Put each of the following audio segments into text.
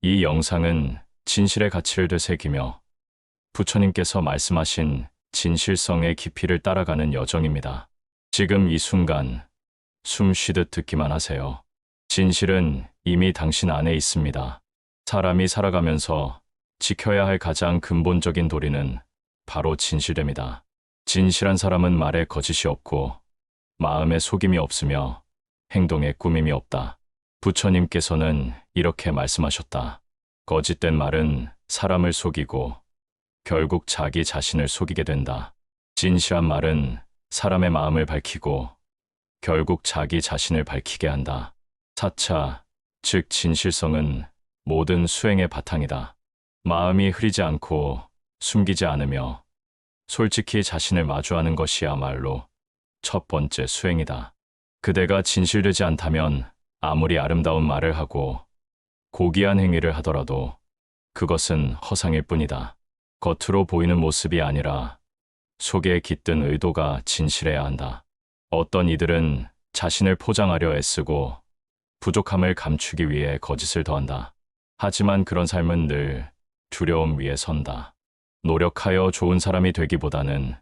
이 영상은 진실의 가치를 되새기며 부처님께서 말씀하신 진실성의 깊이를 따라가는 여정입니다. 지금 이 순간 숨 쉬듯 듣기만 하세요. 진실은 이미 당신 안에 있습니다. 사람이 살아가면서 지켜야 할 가장 근본적인 도리는 바로 진실됩니다. 진실한 사람은 말에 거짓이 없고 마음에 속임이 없으며 행동에 꾸밈이 없다. 부처님께서는 이렇게 말씀하셨다. 거짓된 말은 사람을 속이고 결국 자기 자신을 속이게 된다. 진실한 말은 사람의 마음을 밝히고 결국 자기 자신을 밝히게 한다. 4차, 즉 진실성은 모든 수행의 바탕이다. 마음이 흐리지 않고 숨기지 않으며 솔직히 자신을 마주하는 것이야말로 첫 번째 수행이다. 그대가 진실되지 않다면 아무리 아름다운 말을 하고 고귀한 행위를 하더라도 그것은 허상일 뿐이다. 겉으로 보이는 모습이 아니라 속에 깃든 의도가 진실해야 한다. 어떤 이들은 자신을 포장하려 애쓰고 부족함을 감추기 위해 거짓을 더한다. 하지만 그런 삶은 늘 두려움 위에 선다. 노력하여 좋은 사람이 되기보다는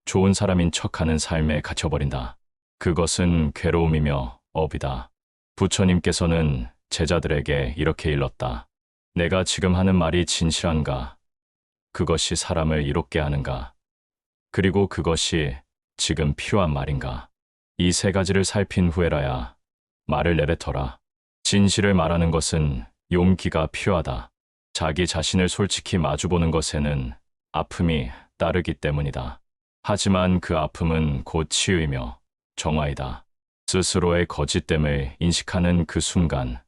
좋은 사람인 척하는 삶에 갇혀버린다. 그것은 괴로움이며 업이다. 부처님께서는 제자들에게 이렇게 일렀다. 내가 지금 하는 말이 진실한가? 그것이 사람을 이롭게 하는가? 그리고 그것이 지금 필요한 말인가? 이 세 가지를 살핀 후에라야 말을 내뱉어라. 진실을 말하는 것은 용기가 필요하다. 자기 자신을 솔직히 마주보는 것에는 아픔이 따르기 때문이다. 하지만 그 아픔은 곧 치유이며 정화이다. 스스로의 거짓됨을 인식하는 그 순간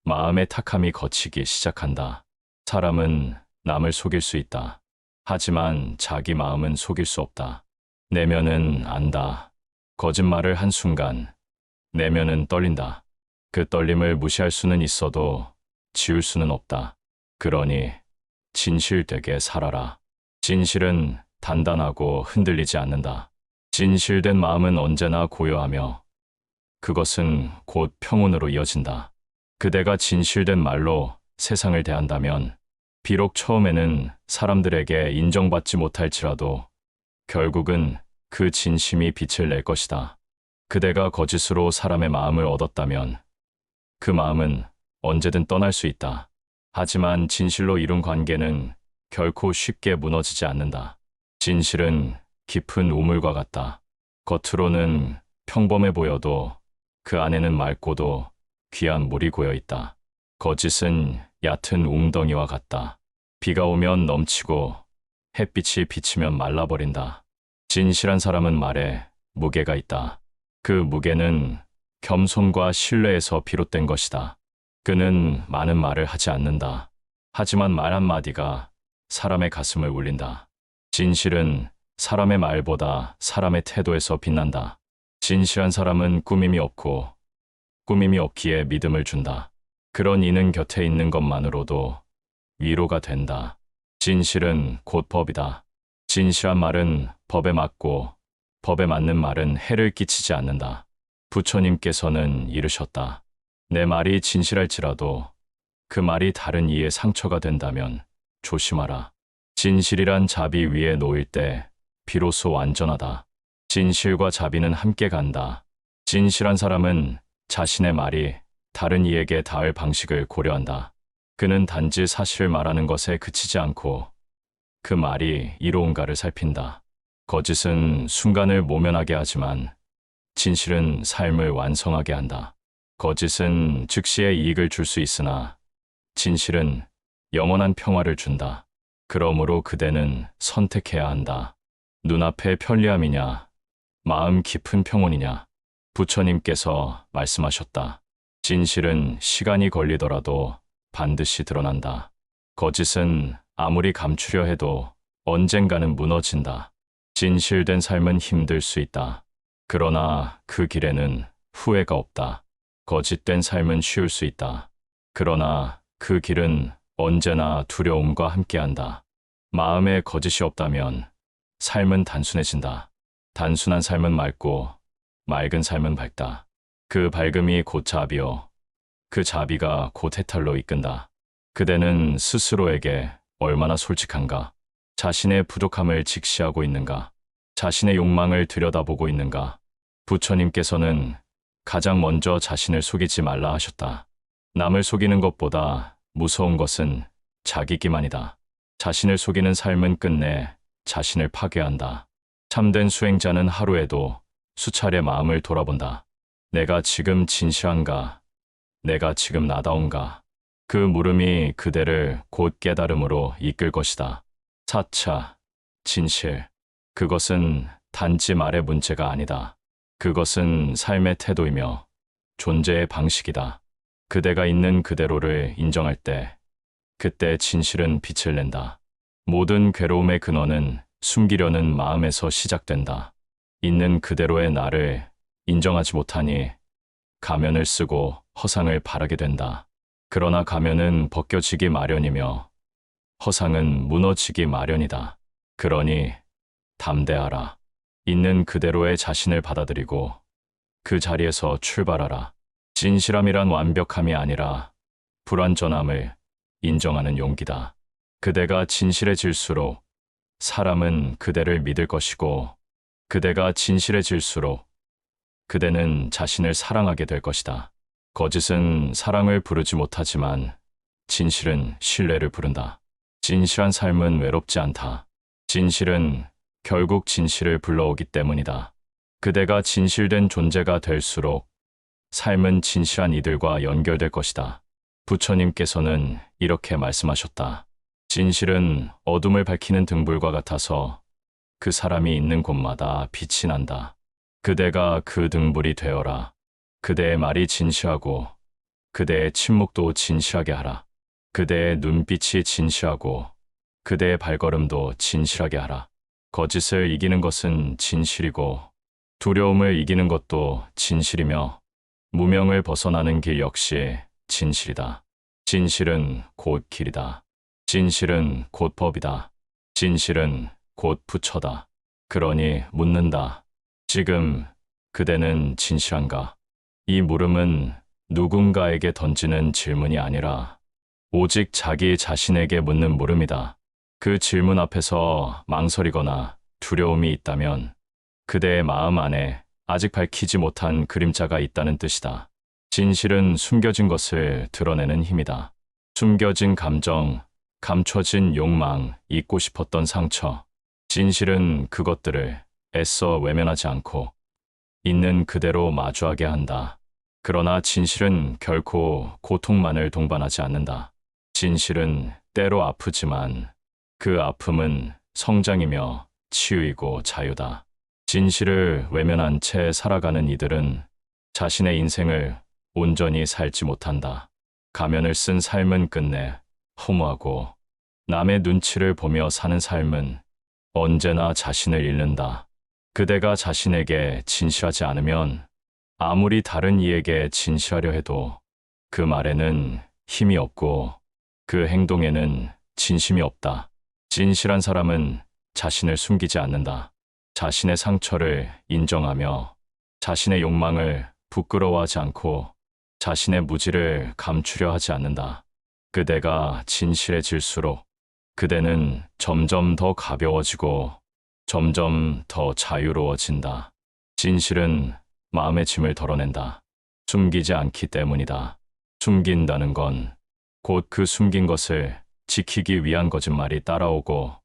마음의 탁함이 걷히기 시작한다. 사람은 남을 속일 수 있다. 하지만 자기 마음은 속일 수 없다. 내면은 안다. 거짓말을 한 순간 내면은 떨린다. 그 떨림을 무시할 수는 있어도 지울 수는 없다. 그러니 진실되게 살아라. 진실은 단단하고 흔들리지 않는다. 진실된 마음은 언제나 고요하며 그것은 곧 평온으로 이어진다. 그대가 진실된 말로 세상을 대한다면 비록 처음에는 사람들에게 인정받지 못할지라도 결국은 그 진심이 빛을 낼 것이다. 그대가 거짓으로 사람의 마음을 얻었다면 그 마음은 언제든 떠날 수 있다. 하지만 진실로 이룬 관계는 결코 쉽게 무너지지 않는다. 진실은 깊은 우물과 같다. 겉으로는 평범해 보여도 그 안에는 맑고도 귀한 물이 고여 있다. 거짓은 얕은 웅덩이와 같다. 비가 오면 넘치고 햇빛이 비치면 말라버린다. 진실한 사람은 말에 무게가 있다. 그 무게는 겸손과 신뢰에서 비롯된 것이다. 그는 많은 말을 하지 않는다. 하지만 말 한마디가 사람의 가슴을 울린다. 진실은 사람의 말보다 사람의 태도에서 빛난다. 진실한 사람은 꾸밈이 없고 꾸밈이 없기에 믿음을 준다. 그런 이는 곁에 있는 것만으로도 위로가 된다. 진실은 곧 법이다. 진실한 말은 법에 맞고 법에 맞는 말은 해를 끼치지 않는다. 부처님께서는 이르셨다. 내 말이 진실할지라도 그 말이 다른 이의 상처가 된다면 조심하라. 진실이란 자비 위에 놓일 때 비로소 완전하다. 진실과 자비는 함께 간다. 진실한 사람은 자신의 말이 다른 이에게 닿을 방식을 고려한다. 그는 단지 사실을 말하는 것에 그치지 않고 그 말이 이로운가를 살핀다. 거짓은 순간을 모면하게 하지만 진실은 삶을 완성하게 한다. 거짓은 즉시의 이익을 줄 수 있으나 진실은 영원한 평화를 준다. 그러므로 그대는 선택해야 한다. 눈앞의 편리함이냐, 마음 깊은 평온이냐. 부처님께서 말씀하셨다. 진실은 시간이 걸리더라도 반드시 드러난다. 거짓은 아무리 감추려 해도 언젠가는 무너진다. 진실된 삶은 힘들 수 있다. 그러나 그 길에는 후회가 없다. 거짓된 삶은 쉬울 수 있다. 그러나 그 길은 언제나 두려움과 함께한다. 마음에 거짓이 없다면 삶은 단순해진다. 단순한 삶은 맑고 맑은 삶은 밝다. 그 밝음이 곧 자비요. 그 자비가 곧 해탈로 이끈다. 그대는 스스로에게 얼마나 솔직한가? 자신의 부족함을 직시하고 있는가? 자신의 욕망을 들여다보고 있는가? 부처님께서는 가장 먼저 자신을 속이지 말라 하셨다. 남을 속이는 것보다 무서운 것은 자기기만이다. 자신을 속이는 삶은 끝내 자신을 파괴한다. 참된 수행자는 하루에도 수차례 마음을 돌아본다. 내가 지금 진실한가? 내가 지금 나다운가? 그 물음이 그대를 곧 깨달음으로 이끌 것이다. 4차, 진실. 그것은 단지 말의 문제가 아니다. 그것은 삶의 태도이며 존재의 방식이다. 그대가 있는 그대로를 인정할 때, 그때 진실은 빛을 낸다. 모든 괴로움의 근원은 숨기려는 마음에서 시작된다. 있는 그대로의 나를 인정하지 못하니 가면을 쓰고 허상을 바라게 된다. 그러나 가면은 벗겨지기 마련이며 허상은 무너지기 마련이다. 그러니 담대하라. 있는 그대로의 자신을 받아들이고 그 자리에서 출발하라. 진실함이란 완벽함이 아니라 불완전함을 인정하는 용기다. 그대가 진실해질수록 사람은 그대를 믿을 것이고 그대가 진실해질수록 그대는 자신을 사랑하게 될 것이다. 거짓은 사랑을 부르지 못하지만 진실은 신뢰를 부른다. 진실한 삶은 외롭지 않다. 진실은 결국 진실을 불러오기 때문이다. 그대가 진실된 존재가 될수록 삶은 진실한 이들과 연결될 것이다. 부처님께서는 이렇게 말씀하셨다. 진실은 어둠을 밝히는 등불과 같아서 그 사람이 있는 곳마다 빛이 난다. 그대가 그 등불이 되어라. 그대의 말이 진실하고 그대의 침묵도 진실하게 하라. 그대의 눈빛이 진실하고 그대의 발걸음도 진실하게 하라. 거짓을 이기는 것은 진실이고 두려움을 이기는 것도 진실이며 무명을 벗어나는 길 역시 진실이다. 진실은 곧 길이다. 진실은 곧 법이다. 진실은 곧 부처다. 그러니 묻는다. 지금 그대는 진실한가? 이 물음은 누군가에게 던지는 질문이 아니라 오직 자기 자신에게 묻는 물음이다. 그 질문 앞에서 망설이거나 두려움이 있다면 그대의 마음 안에 아직 밝히지 못한 그림자가 있다는 뜻이다. 진실은 숨겨진 것을 드러내는 힘이다. 숨겨진 감정, 감춰진 욕망, 잊고 싶었던 상처. 진실은 그것들을 애써 외면하지 않고 있는 그대로 마주하게 한다. 그러나 진실은 결코 고통만을 동반하지 않는다. 진실은 때로 아프지만 그 아픔은 성장이며 치유이고 자유다. 진실을 외면한 채 살아가는 이들은 자신의 인생을 온전히 살지 못한다. 가면을 쓴 삶은 끝내 허무하고 남의 눈치를 보며 사는 삶은 언제나 자신을 잃는다. 그대가 자신에게 진실하지 않으면 아무리 다른 이에게 진실하려 해도 그 말에는 힘이 없고 그 행동에는 진심이 없다. 진실한 사람은 자신을 숨기지 않는다. 자신의 상처를 인정하며 자신의 욕망을 부끄러워하지 않고 자신의 무지를 감추려 하지 않는다. 그대가 진실해질수록 그대는 점점 더 가벼워지고 점점 더 자유로워진다. 진실은 마음의 짐을 덜어낸다. 숨기지 않기 때문이다. 숨긴다는 건 곧 그 숨긴 것을 지키기 위한 거짓말이 따라오고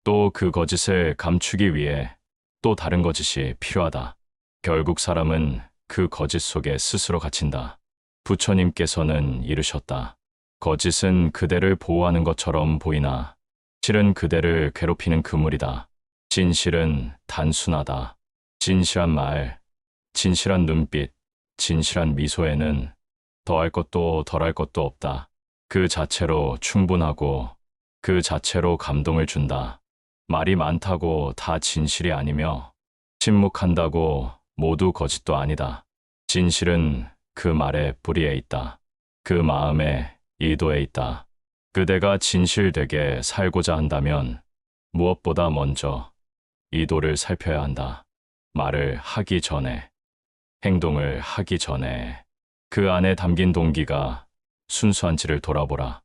또 그 거짓을 감추기 위해 또 다른 거짓이 필요하다. 결국 사람은 그 거짓 속에 스스로 갇힌다. 부처님께서는 이르셨다. 거짓은 그대를 보호하는 것처럼 보이나 실은 그대를 괴롭히는 그물이다. 진실은 단순하다. 진실한 말, 진실한 눈빛, 진실한 미소에는 더할 것도 덜할 것도 없다. 그 자체로 충분하고 그 자체로 감동을 준다. 말이 많다고 다 진실이 아니며 침묵한다고 모두 거짓도 아니다. 진실은 그 말의 뿌리에 있다. 그 마음의 이도에 있다. 그대가 진실되게 살고자 한다면 무엇보다 먼저 이도를 살펴야 한다. 말을 하기 전에, 행동을 하기 전에 그 안에 담긴 동기가 순수한지를 돌아보라.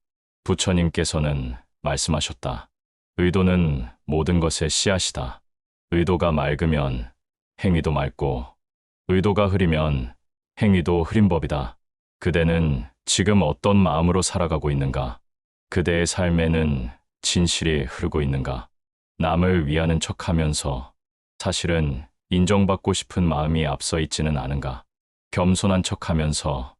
부처님께서는 말씀하셨다. 의도는 모든 것의 씨앗이다. 의도가 맑으면 행위도 맑고, 의도가 흐리면 행위도 흐린 법이다. 그대는 지금 어떤 마음으로 살아가고 있는가? 그대의 삶에는 진실이 흐르고 있는가? 남을 위하는 척하면서 사실은 인정받고 싶은 마음이 앞서 있지는 않은가? 겸손한 척하면서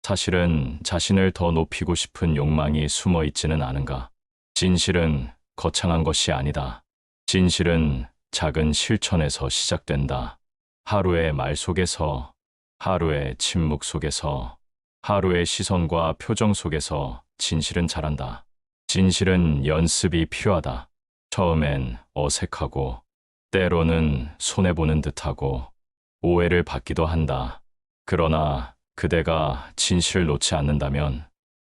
사실은 자신을 더 높이고 싶은 욕망이 숨어 있지는 않은가? 진실은 거창한 것이 아니다. 진실은 작은 실천에서 시작된다. 하루의 말 속에서, 하루의 침묵 속에서, 하루의 시선과 표정 속에서 진실은 자란다. 진실은 연습이 필요하다. 처음엔 어색하고, 때로는 손해보는 듯하고, 오해를 받기도 한다. 그러나 그대가 진실을 놓지 않는다면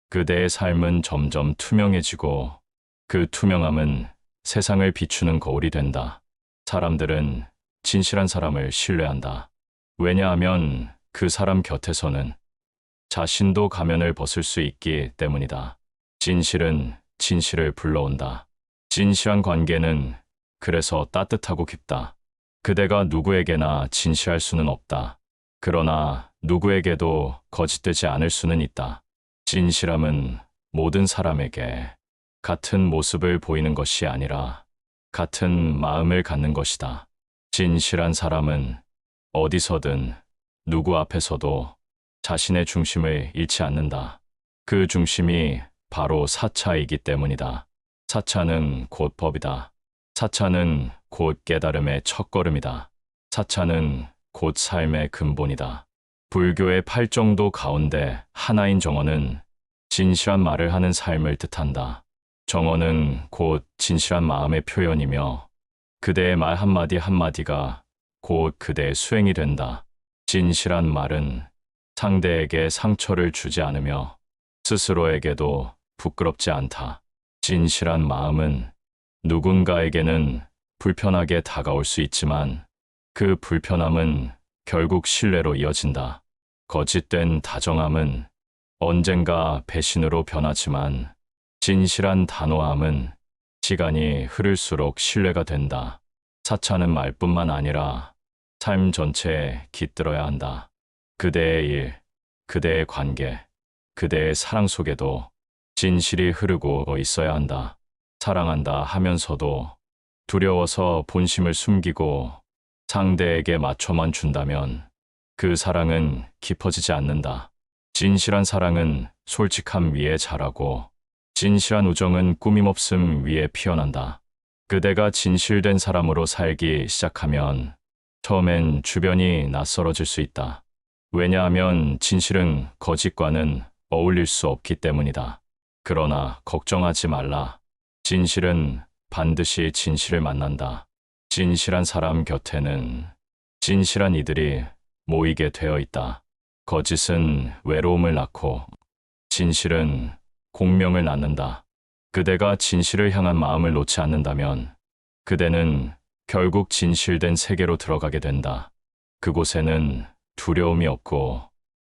그대의 삶은 점점 투명해지고 그 투명함은 세상을 비추는 거울이 된다. 사람들은 진실한 사람을 신뢰한다. 왜냐하면 그 사람 곁에서는 자신도 가면을 벗을 수 있기 때문이다. 진실은 진실을 불러온다. 진실한 관계는 그래서 따뜻하고 깊다. 그대가 누구에게나 진실할 수는 없다. 그러나 누구에게도 거짓되지 않을 수는 있다. 진실함은 모든 사람에게 같은 모습을 보이는 것이 아니라 같은 마음을 갖는 것이다. 진실한 사람은 어디서든 누구 앞에서도 자신의 중심을 잃지 않는다. 그 중심이 바로 사차이기 때문이다. 사차는 곧 법이다. 사차는 곧 깨달음의 첫걸음이다. 사차는 곧 삶의 근본이다. 불교의 8정도 가운데 하나인 정언은 진실한 말을 하는 삶을 뜻한다. 정언은 곧 진실한 마음의 표현이며 그대의 말 한마디 한마디가 곧 그대의 수행이 된다. 진실한 말은 상대에게 상처를 주지 않으며 스스로에게도 부끄럽지 않다. 진실한 마음은 누군가에게는 불편하게 다가올 수 있지만 그 불편함은 결국 신뢰로 이어진다. 거짓된 다정함은 언젠가 배신으로 변하지만 진실한 단호함은 시간이 흐를수록 신뢰가 된다. 사차는 말뿐만 아니라 삶 전체에 깃들어야 한다. 그대의 일, 그대의 관계, 그대의 사랑 속에도 진실이 흐르고 있어야 한다. 사랑한다 하면서도 두려워서 본심을 숨기고 상대에게 맞춰만 준다면 그 사랑은 깊어지지 않는다. 진실한 사랑은 솔직함 위에 자라고 진실한 우정은 꾸밈없음 위에 피어난다. 그대가 진실된 사람으로 살기 시작하면 처음엔 주변이 낯설어질 수 있다. 왜냐하면 진실은 거짓과는 어울릴 수 없기 때문이다. 그러나 걱정하지 말라. 진실은 반드시 진실을 만난다. 진실한 사람 곁에는 진실한 이들이 모이게 되어 있다. 거짓은 외로움을 낳고 진실은 공명을 낳는다. 그대가 진실을 향한 마음을 놓지 않는다면 그대는 결국 진실된 세계로 들어가게 된다. 그곳에는 두려움이 없고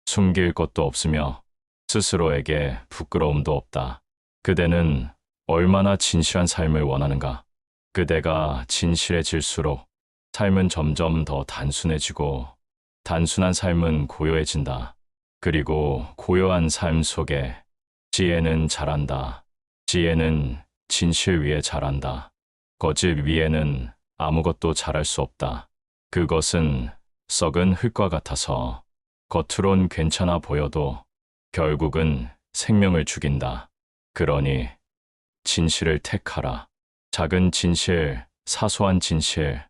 숨길 것도 없으며 스스로에게 부끄러움도 없다. 그대는 얼마나 진실한 삶을 원하는가? 그대가 진실해질수록 삶은 점점 더 단순해지고 단순한 삶은 고요해진다. 그리고 고요한 삶 속에 지혜는 자란다. 지혜는 진실 위에 자란다. 거짓 위에는 아무것도 자랄 수 없다. 그것은 썩은 흙과 같아서 겉으론 괜찮아 보여도 결국은 생명을 죽인다. 그러니 진실을 택하라. 작은 진실, 사소한 진실,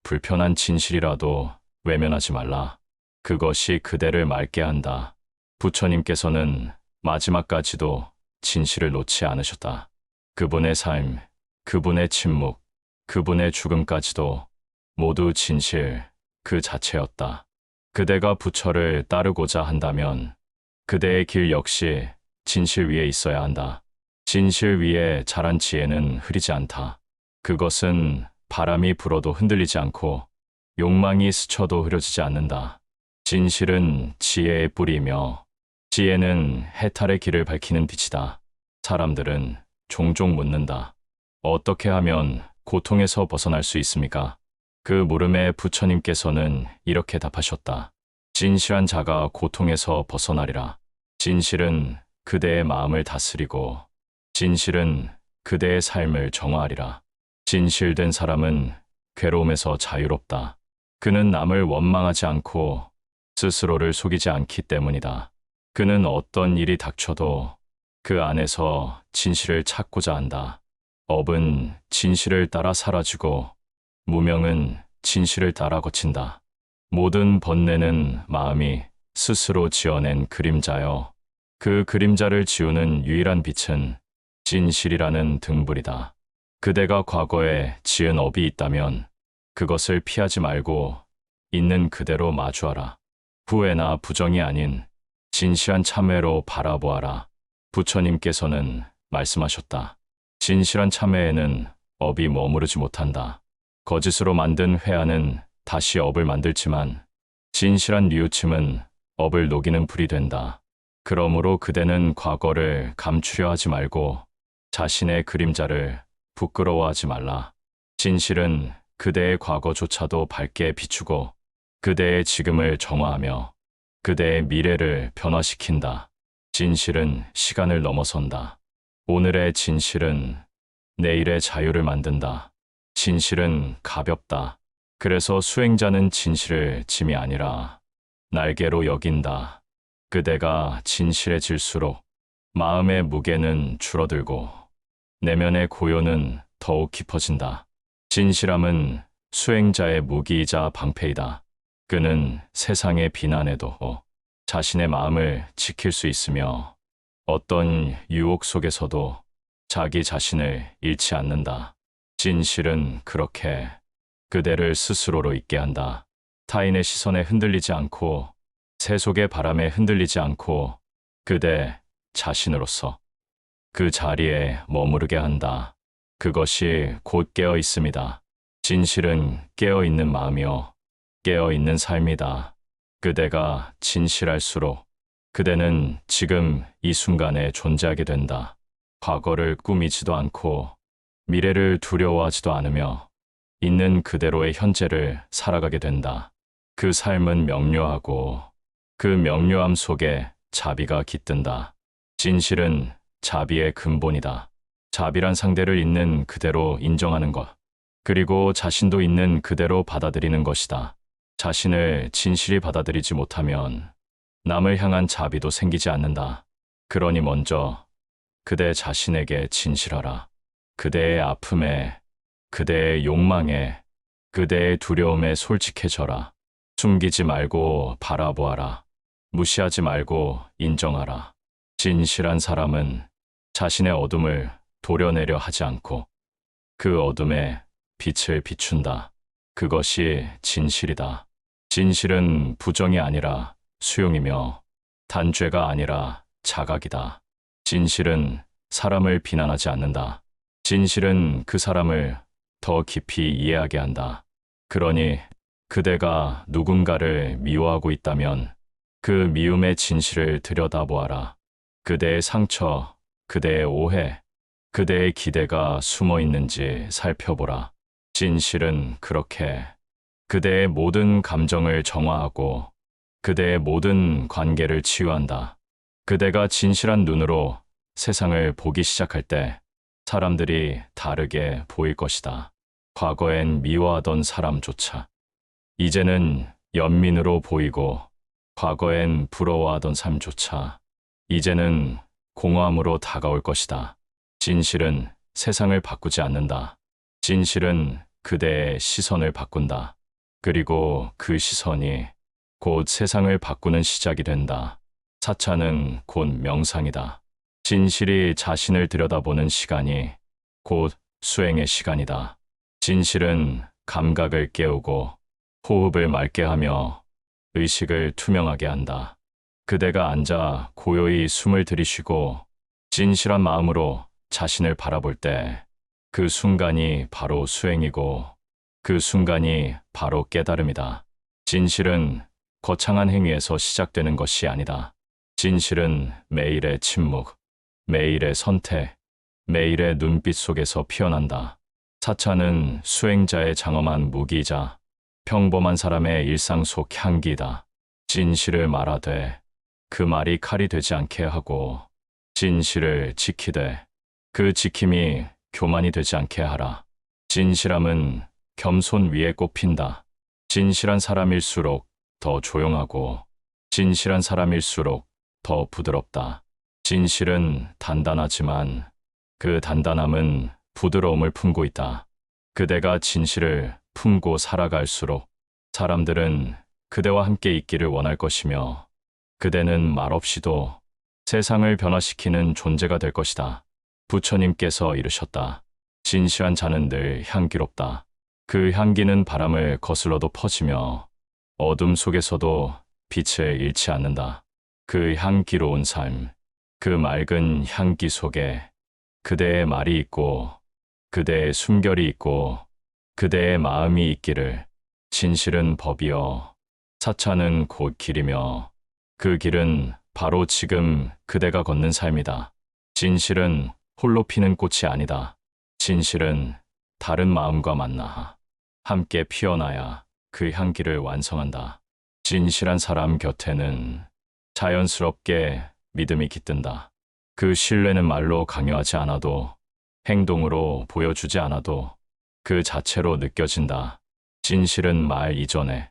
불편한 진실이라도 외면하지 말라. 그것이 그대를 맑게 한다. 부처님께서는 마지막까지도 진실을 놓지 않으셨다. 그분의 삶, 그분의 침묵, 그분의 죽음까지도 모두 진실 그 자체였다. 그대가 부처를 따르고자 한다면 그대의 길 역시 진실 위에 있어야 한다. 진실 위에 자란 지혜는 흐리지 않다. 그것은 바람이 불어도 흔들리지 않고 욕망이 스쳐도 흐려지지 않는다. 진실은 지혜의 뿌리이며 지혜는 해탈의 길을 밝히는 빛이다. 사람들은 종종 묻는다. 어떻게 하면 고통에서 벗어날 수 있습니까? 그 물음에 부처님께서는 이렇게 답하셨다. 진실한 자가 고통에서 벗어나리라. 진실은 그대의 마음을 다스리고 진실은 그대의 삶을 정화하리라. 진실된 사람은 괴로움에서 자유롭다. 그는 남을 원망하지 않고 스스로를 속이지 않기 때문이다. 그는 어떤 일이 닥쳐도 그 안에서 진실을 찾고자 한다. 업은 진실을 따라 사라지고 무명은 진실을 따라 거친다. 모든 번뇌는 마음이 스스로 지어낸 그림자여. 그 그림자를 지우는 유일한 빛은 진실이라는 등불이다. 그대가 과거에 지은 업이 있다면 그것을 피하지 말고 있는 그대로 마주하라. 후회나 부정이 아닌 진실한 참회로 바라보아라. 부처님께서는 말씀하셨다. 진실한 참회에는 업이 머무르지 못한다. 거짓으로 만든 회화는 다시 업을 만들지만 진실한 뉘우침은 업을 녹이는 불이 된다. 그러므로 그대는 과거를 감추려 하지 말고 자신의 그림자를 부끄러워하지 말라. 진실은 그대의 과거조차도 밝게 비추고 그대의 지금을 정화하며 그대의 미래를 변화시킨다. 진실은 시간을 넘어선다. 오늘의 진실은 내일의 자유를 만든다. 진실은 가볍다. 그래서 수행자는 진실을 짐이 아니라 날개로 여긴다. 그대가 진실해질수록 마음의 무게는 줄어들고 내면의 고요는 더욱 깊어진다. 진실함은 수행자의 무기이자 방패이다. 그는 세상의 비난에도 자신의 마음을 지킬 수 있으며 어떤 유혹 속에서도 자기 자신을 잃지 않는다. 진실은 그렇게 그대를 스스로로 있게 한다. 타인의 시선에 흔들리지 않고 세속의 바람에 흔들리지 않고 그대 자신으로서 그 자리에 머무르게 한다. 그것이 곧 깨어 있음이다. 진실은 깨어 있는 마음이요. 깨어 있는 삶이다. 그대가 진실할수록 그대는 지금 이 순간에 존재하게 된다. 과거를 꾸미지도 않고 미래를 두려워하지도 않으며 있는 그대로의 현재를 살아가게 된다. 그 삶은 명료하고 그 명료함 속에 자비가 깃든다. 진실은 자비의 근본이다. 자비란 상대를 있는 그대로 인정하는 것, 그리고 자신도 있는 그대로 받아들이는 것이다. 자신을 진실히 받아들이지 못하면 남을 향한 자비도 생기지 않는다. 그러니 먼저 그대 자신에게 진실하라. 그대의 아픔에, 그대의 욕망에, 그대의 두려움에 솔직해져라. 숨기지 말고 바라보아라. 무시하지 말고 인정하라. 진실한 사람은 자신의 어둠을 도려내려 하지 않고 그 어둠에 빛을 비춘다. 그것이 진실이다. 진실은 부정이 아니라 수용이며 단죄가 아니라 자각이다. 진실은 사람을 비난하지 않는다. 진실은 그 사람을 더 깊이 이해하게 한다. 그러니 그대가 누군가를 미워하고 있다면 그 미움의 진실을 들여다보아라. 그대의 상처, 그대의 오해, 그대의 기대가 숨어 있는지 살펴보라. 진실은 그렇게 그대의 모든 감정을 정화하고 그대의 모든 관계를 치유한다. 그대가 진실한 눈으로 세상을 보기 시작할 때 사람들이 다르게 보일 것이다. 과거엔 미워하던 사람조차 이제는 연민으로 보이고 과거엔 부러워하던 삶조차 이제는 공허함으로 다가올 것이다. 진실은 세상을 바꾸지 않는다. 진실은 그대의 시선을 바꾼다. 그리고 그 시선이 곧 세상을 바꾸는 시작이 된다. 사차는 곧 명상이다. 진실이 자신을 들여다보는 시간이 곧 수행의 시간이다. 진실은 감각을 깨우고 호흡을 맑게 하며 의식을 투명하게 한다. 그대가 앉아 고요히 숨을 들이쉬고 진실한 마음으로 자신을 바라볼 때 그 순간이 바로 수행이고 그 순간이 바로 깨달음이다. 진실은 거창한 행위에서 시작되는 것이 아니다. 진실은 매일의 침묵, 매일의 선택, 매일의 눈빛 속에서 피어난다. 사차는 수행자의 장엄한 무기이자 평범한 사람의 일상 속 향기다. 진실을 말하되 그 말이 칼이 되지 않게 하고, 진실을 지키되 그 지킴이 교만이 되지 않게 하라. 진실함은 겸손 위에 꼽힌다. 진실한 사람일수록 더 조용하고, 진실한 사람일수록 더 부드럽다. 진실은 단단하지만 그 단단함은 부드러움을 품고 있다. 그대가 진실을 품고 살아갈수록 사람들은 그대와 함께 있기를 원할 것이며, 그대는 말없이도 세상을 변화시키는 존재가 될 것이다. 부처님께서 이르셨다. 진실한 자는 늘 향기롭다. 그 향기는 바람을 거슬러도 퍼지며 어둠 속에서도 빛을 잃지 않는다. 그 향기로운 삶, 그 맑은 향기 속에 그대의 말이 있고, 그대의 숨결이 있고, 그대의 마음이 있기를. 진실은 법이요, 사차는 곧 길이며, 그 길은 바로 지금 그대가 걷는 삶이다. 진실은 홀로 피는 꽃이 아니다. 진실은 다른 마음과 만나 함께 피어나야 그 향기를 완성한다. 진실한 사람 곁에는 자연스럽게 믿음이 깃든다. 그 신뢰는 말로 강요하지 않아도, 행동으로 보여주지 않아도 그 자체로 느껴진다. 진실은 말 이전에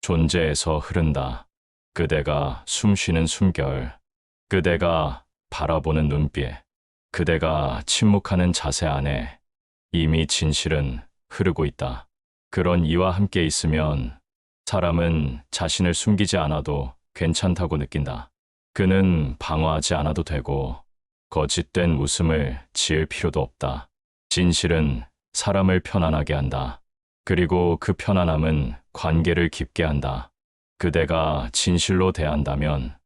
존재에서 흐른다. 그대가 숨쉬는 숨결, 그대가 바라보는 눈빛, 그대가 침묵하는 자세 안에 이미 진실은 흐르고 있다. 그런 이와 함께 있으면 사람은 자신을 숨기지 않아도 괜찮다고 느낀다. 그는 방어하지 않아도 되고, 거짓된 웃음을 지을 필요도 없다. 진실은 사람을 편안하게 한다. 그리고 그 편안함은 관계를 깊게 한다. 그대가 진실로 대한다면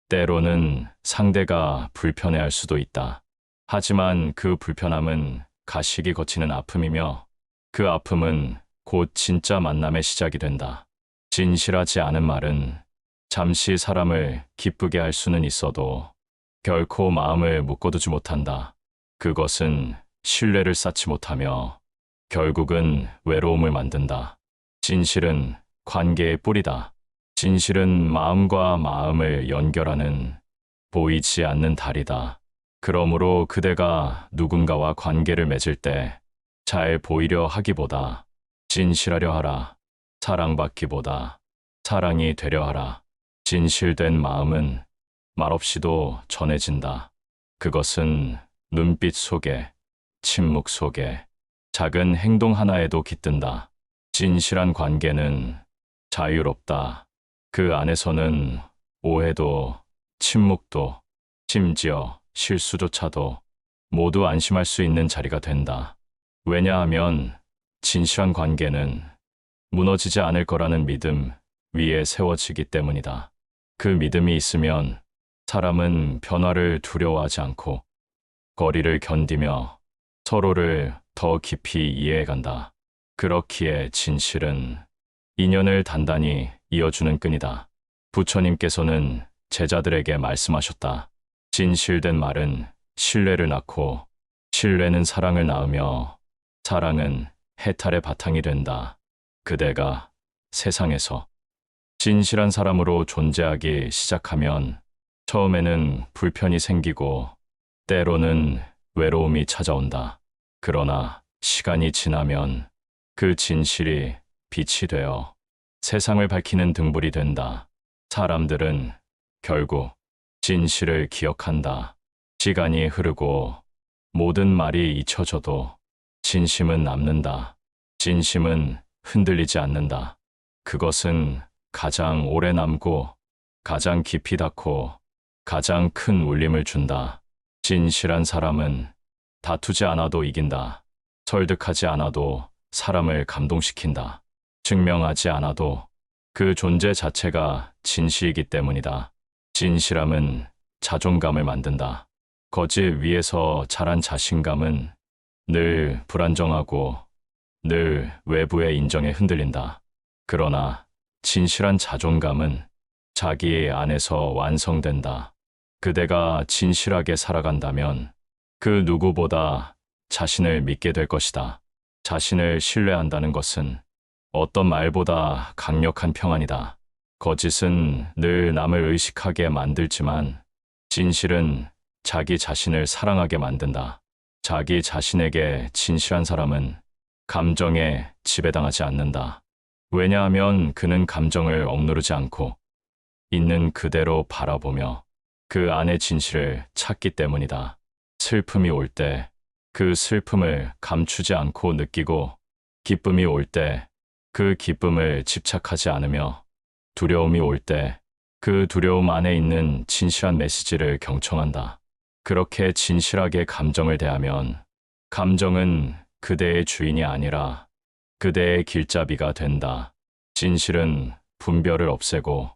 때로는 상대가 불편해할 수도 있다. 하지만 그 불편함은 가식이 거치는 아픔이며, 그 아픔은 곧 진짜 만남의 시작이 된다. 진실하지 않은 말은 잠시 사람을 기쁘게 할 수는 있어도 결코 마음을 묶어두지 못한다. 그것은 신뢰를 쌓지 못하며 결국은 외로움을 만든다. 진실은 관계의 뿌리다. 진실은 마음과 마음을 연결하는 보이지 않는 달이다. 그러므로 그대가 누군가와 관계를 맺을 때 잘 보이려 하기보다 진실하려 하라. 사랑받기보다 사랑이 되려 하라. 진실된 마음은 말없이도 전해진다. 그것은 눈빛 속에, 침묵 속에, 작은 행동 하나에도 깃든다. 진실한 관계는 자유롭다. 그 안에서는 오해도, 침묵도, 심지어 실수조차도 모두 안심할 수 있는 자리가 된다. 왜냐하면 진실한 관계는 무너지지 않을 거라는 믿음 위에 세워지기 때문이다. 그 믿음이 있으면 사람은 변화를 두려워하지 않고 거리를 견디며 서로를 더 깊이 이해해간다. 그렇기에 진실은 인연을 단단히 이어주는 끈이다. 부처님께서는 제자들에게 말씀하셨다. 진실된 말은 신뢰를 낳고, 신뢰는 사랑을 낳으며, 사랑은 해탈의 바탕이 된다. 그대가 세상에서 진실한 사람으로 존재하기 시작하면 처음에는 불편이 생기고 때로는 외로움이 찾아온다. 그러나 시간이 지나면 그 진실이 빛이 되어 세상을 밝히는 등불이 된다. 사람들은 결국 진실을 기억한다. 시간이 흐르고 모든 말이 잊혀져도 진심은 남는다. 진심은 흔들리지 않는다. 그것은 가장 오래 남고 가장 깊이 닿고 가장 큰 울림을 준다. 진실한 사람은 다투지 않아도 이긴다. 설득하지 않아도 사람을 감동시킨다. 증명하지 않아도 그 존재 자체가 진실이기 때문이다. 진실함은 자존감을 만든다. 거짓 위에서 자란 자신감은 늘 불안정하고 늘 외부의 인정에 흔들린다. 그러나 진실한 자존감은 자기 안에서 완성된다. 그대가 진실하게 살아간다면 그 누구보다 자신을 믿게 될 것이다. 자신을 신뢰한다는 것은 어떤 말보다 강력한 평안이다. 거짓은 늘 남을 의식하게 만들지만 진실은 자기 자신을 사랑하게 만든다. 자기 자신에게 진실한 사람은 감정에 지배당하지 않는다. 왜냐하면 그는 감정을 억누르지 않고 있는 그대로 바라보며 그 안의 진실을 찾기 때문이다. 슬픔이 올 때 그 슬픔을 감추지 않고 느끼고, 기쁨이 올 때 그 기쁨을 집착하지 않으며, 두려움이 올 때 그 두려움 안에 있는 진실한 메시지를 경청한다. 그렇게 진실하게 감정을 대하면 감정은 그대의 주인이 아니라 그대의 길잡이가 된다. 진실은 분별을 없애고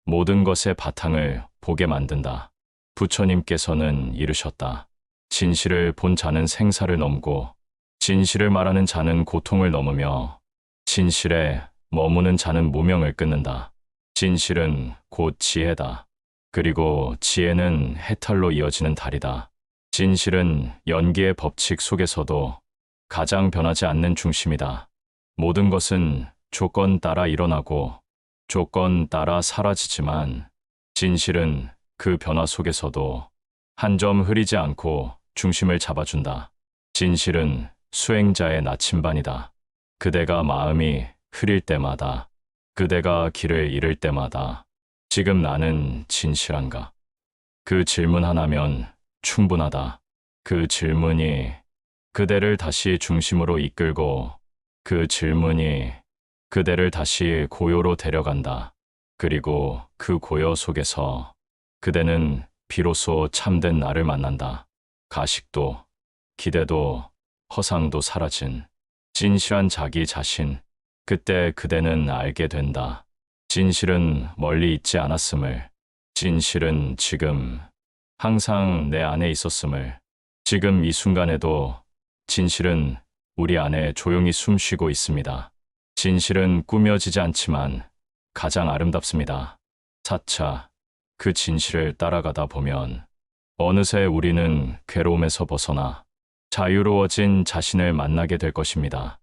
모든 것의 바탕을 보게 만든다. 부처님께서는 이르셨다. 진실을 본 자는 생사를 넘고 진실을 말하는 자는 고통을 넘으며 진실에 머무는 자는 무명을 끊는다. 진실은 곧 지혜다. 그리고 지혜는 해탈로 이어지는 달이다. 진실은 연기의 법칙 속에서도 가장 변하지 않는 중심이다. 모든 것은 조건 따라 일어나고 조건 따라 사라지지만 진실은 그 변화 속에서도 한 점 흐리지 않고 중심을 잡아준다. 진실은 수행자의 나침반이다. 그대가 마음이 흐릴 때마다, 그대가 길을 잃을 때마다 지금 나는 진실한가? 그 질문 하나면 충분하다. 그 질문이 그대를 다시 중심으로 이끌고 그 질문이 그대를 다시 고요로 데려간다. 그리고 그 고요 속에서 그대는 비로소 참된 나를 만난다. 가식도, 기대도, 허상도 사라진 진실한 자기 자신. 그때 그대는 알게 된다. 진실은 멀리 있지 않았음을, 진실은 지금 항상 내 안에 있었음을, 지금 이 순간에도 진실은 우리 안에 조용히 숨쉬고 있습니다. 진실은 꾸며지지 않지만 가장 아름답습니다. 4차, 그 진실을 따라가다 보면 어느새 우리는 괴로움에서 벗어나 자유로워진 자신을 만나게 될 것입니다.